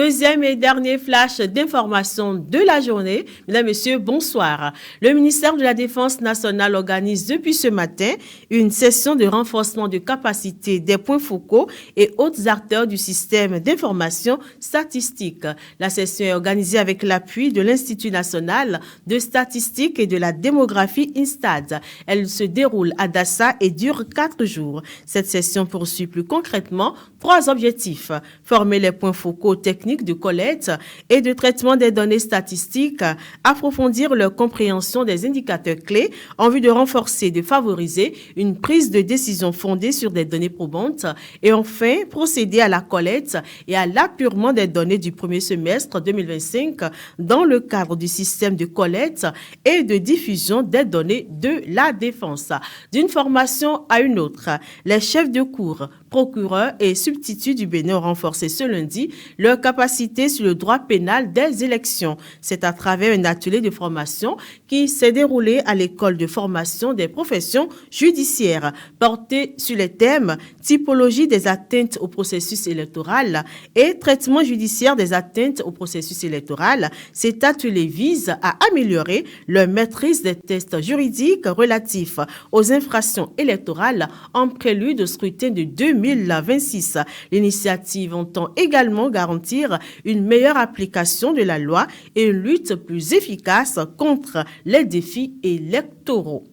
Deuxième et dernier flash d'information de la journée. Mesdames, Messieurs, bonsoir. Le ministère de la Défense nationale organise depuis ce matin une session de renforcement de capacité des points focaux et autres acteurs du système d'information statistique. La session est organisée avec l'appui de l'Institut national de statistique et de la démographie INSTAD. Elle se déroule à Dassa et dure 4 jours. Cette session poursuit plus concrètement 3 objectifs. Former les points focaux techniques de collecte et de traitement des données statistiques, approfondir leur compréhension des indicateurs clés en vue de renforcer et de favoriser une prise de décision fondée sur des données probantes et enfin procéder à la collecte et à l'appurement des données du premier semestre 2025 dans le cadre du système de collecte et de diffusion des données de la défense. D'une formation à une autre, les chefs de cour, procureurs et substituts du Bénin ont renforcé ce lundi leur capacité sur le droit pénal des élections. C'est à travers un atelier de formation qui s'est déroulé à l'école de formation des professions judiciaires, porté sur les thèmes typologie des atteintes au processus électoral et traitement judiciaire des atteintes au processus électoral. Cet atelier vise à améliorer leur maîtrise des tests juridiques relatifs aux infractions électorales en prélude au scrutin de 2026. L'initiative entend également garantir une meilleure application de la loi et une lutte plus efficace contre les défis électoraux.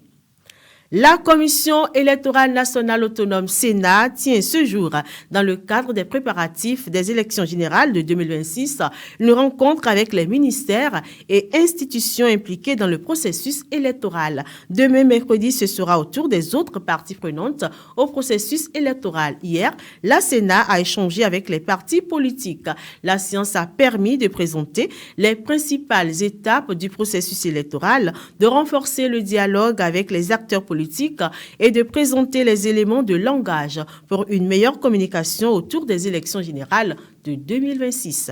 La Commission électorale nationale autonome Sénat tient ce jour, dans le cadre des préparatifs des élections générales de 2026, une rencontre avec les ministères et institutions impliquées dans le processus électoral. Demain, mercredi, ce sera au tour des autres parties prenantes au processus électoral. Hier, la Sénat a échangé avec les partis politiques. La séance a permis de présenter les principales étapes du processus électoral, de renforcer le dialogue avec les acteurs politiques et de présenter les éléments de langage pour une meilleure communication autour des élections générales de 2026.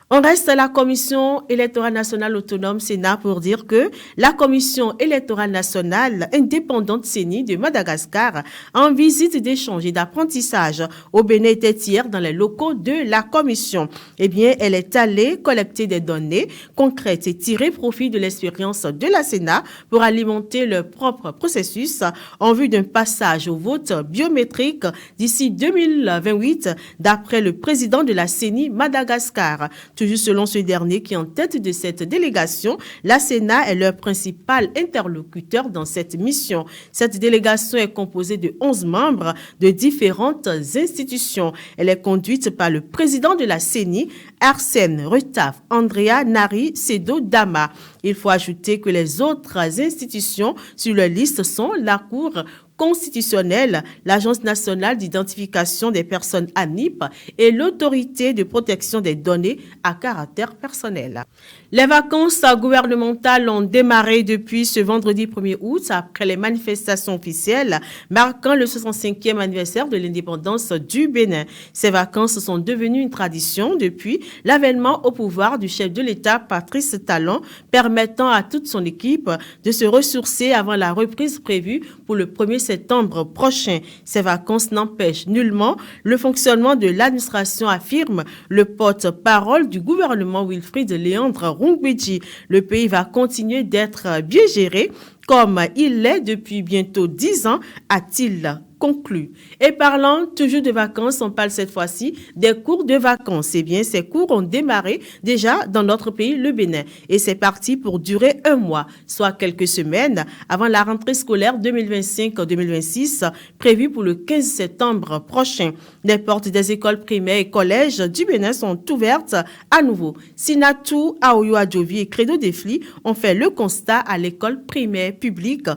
On reste à la Commission électorale nationale autonome Sénat pour dire que la Commission électorale nationale indépendante CENI de Madagascar, en visite d'échange et d'apprentissage au Bénin, était hier dans les locaux de la Commission. Eh bien, elle est allée collecter des données concrètes et tirer profit de l'expérience de la Sénat pour alimenter leur propre processus en vue d'un passage au vote biométrique d'ici 2028, d'après le président de la CENI Madagascar. Toujours selon ce dernier qui est en tête de cette délégation, la Sénat est leur principal interlocuteur dans cette mission. Cette délégation est composée de 11 membres de différentes institutions. Elle est conduite par le président de la CENI, Arsène Retaf Andrea Nari Sedo Dama. Il faut ajouter que les autres institutions sur la liste sont la Cour constitutionnelle, l'Agence nationale d'identification des personnes ANIP et l'Autorité de protection des données à caractère personnel. Les vacances gouvernementales ont démarré depuis ce vendredi 1er août après les manifestations officielles marquant le 65e anniversaire de l'indépendance du Bénin. Ces vacances sont devenues une tradition depuis l'avènement au pouvoir du chef de l'État Patrice Talon, permettant à toute son équipe de se ressourcer avant la reprise prévue pour le 1er septembre prochain. Ces vacances n'empêchent nullement le fonctionnement de l'administration, affirme le porte-parole du gouvernement Wilfried Léandre Rungwedji. Le pays va continuer d'être bien géré comme il l'est depuis bientôt 10 ans, a-t-il conclu. Et parlant toujours de vacances, on parle cette fois-ci des cours de vacances. Eh bien, ces cours ont démarré déjà dans notre pays, le Bénin. Et c'est parti pour durer 1 mois, soit quelques semaines avant la rentrée scolaire 2025-2026, prévue pour le 15 septembre prochain. Les portes des écoles primaires et collèges du Bénin sont ouvertes à nouveau. Sinatou, Aoyo Adjovi et Credo Defli ont fait le constat à l'école primaire publique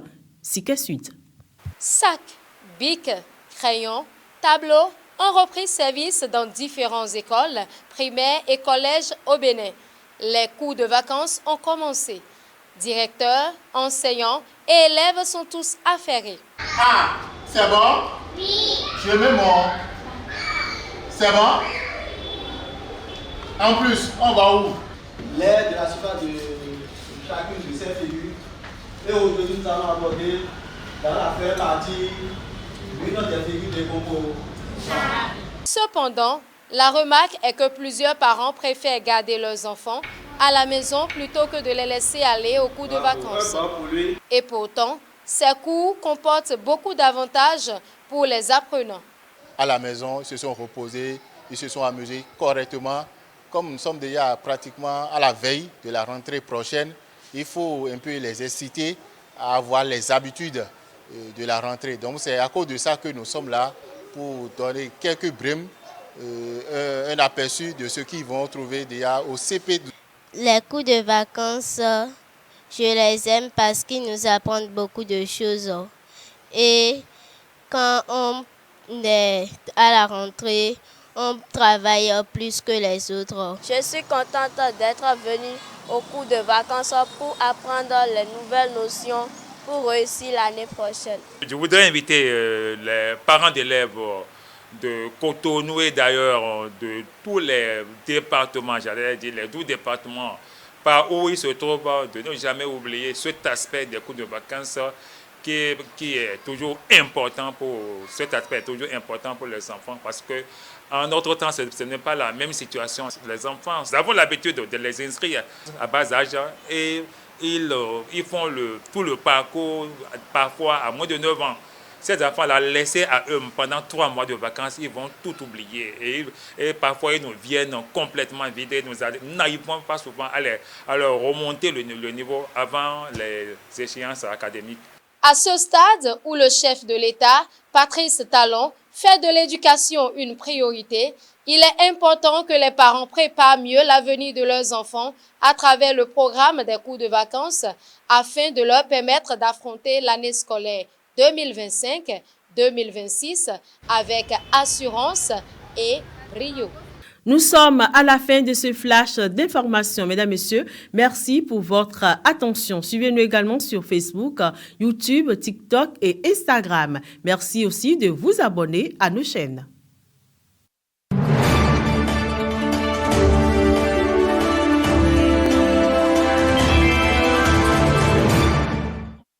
Sika Sud. Sac, bic, crayon, tableau ont repris service dans différentes écoles, primaires et collèges au Bénin. Les cours de vacances ont commencé. Directeurs, enseignants et élèves sont tous affairés. Ah, c'est bon? Oui. Je mets mon. C'est bon? En plus, on va où? L'aide de la surface de chacune de ces figures. Et aujourd'hui, nous allons aborder dans la première partie une autre figure de concours. Cependant, La remarque est que plusieurs parents préfèrent garder leurs enfants à la maison plutôt que de les laisser aller aux cours de vacances. Et pourtant, ces cours comportent beaucoup d'avantages pour les apprenants. À la maison, ils se sont reposés, ils se sont amusés correctement. Comme nous sommes déjà pratiquement à la veille de la rentrée prochaine, il faut un peu les inciter à avoir les habitudes de la rentrée. Donc c'est à cause de ça que nous sommes là pour donner quelques brimes, un aperçu de ce qu'ils vont trouver déjà au CP. Les cours de vacances, je les aime parce qu'ils nous apprennent beaucoup de choses. Et quand on est à la rentrée, on travaille plus que les autres. Je suis contente d'être venue au cours de vacances pour apprendre les nouvelles notions pour réussir l'année prochaine. Je voudrais inviter les parents d'élèves de Cotonou et d'ailleurs de tous les départements, j'allais dire les 12 départements par où ils se trouvent, de ne jamais oublier cet aspect des cours de vacances qui est toujours important cet aspect est toujours important pour les enfants parce que en notre temps, ce n'est pas la même situation. Les enfants, nous avons l'habitude de les inscrire à bas âge et ils font tout le parcours, parfois à moins de 9 ans. Ces enfants-là, laissés à eux pendant 3 mois de vacances, ils vont tout oublier. Et parfois, ils nous viennent complètement vider. Nous n'arrivons pas souvent à leur remonter le niveau avant les échéances académiques. À ce stade où le chef de l'État, Patrice Talon, fait de l'éducation une priorité, il est important que les parents préparent mieux l'avenir de leurs enfants à travers le programme des cours de vacances afin de leur permettre d'affronter l'année scolaire 2025-2026 avec assurance et brio. Nous sommes à la fin de ce flash d'information. Mesdames, Messieurs, merci pour votre attention. Suivez-nous également sur Facebook, YouTube, TikTok et Instagram. Merci aussi de vous abonner à nos chaînes.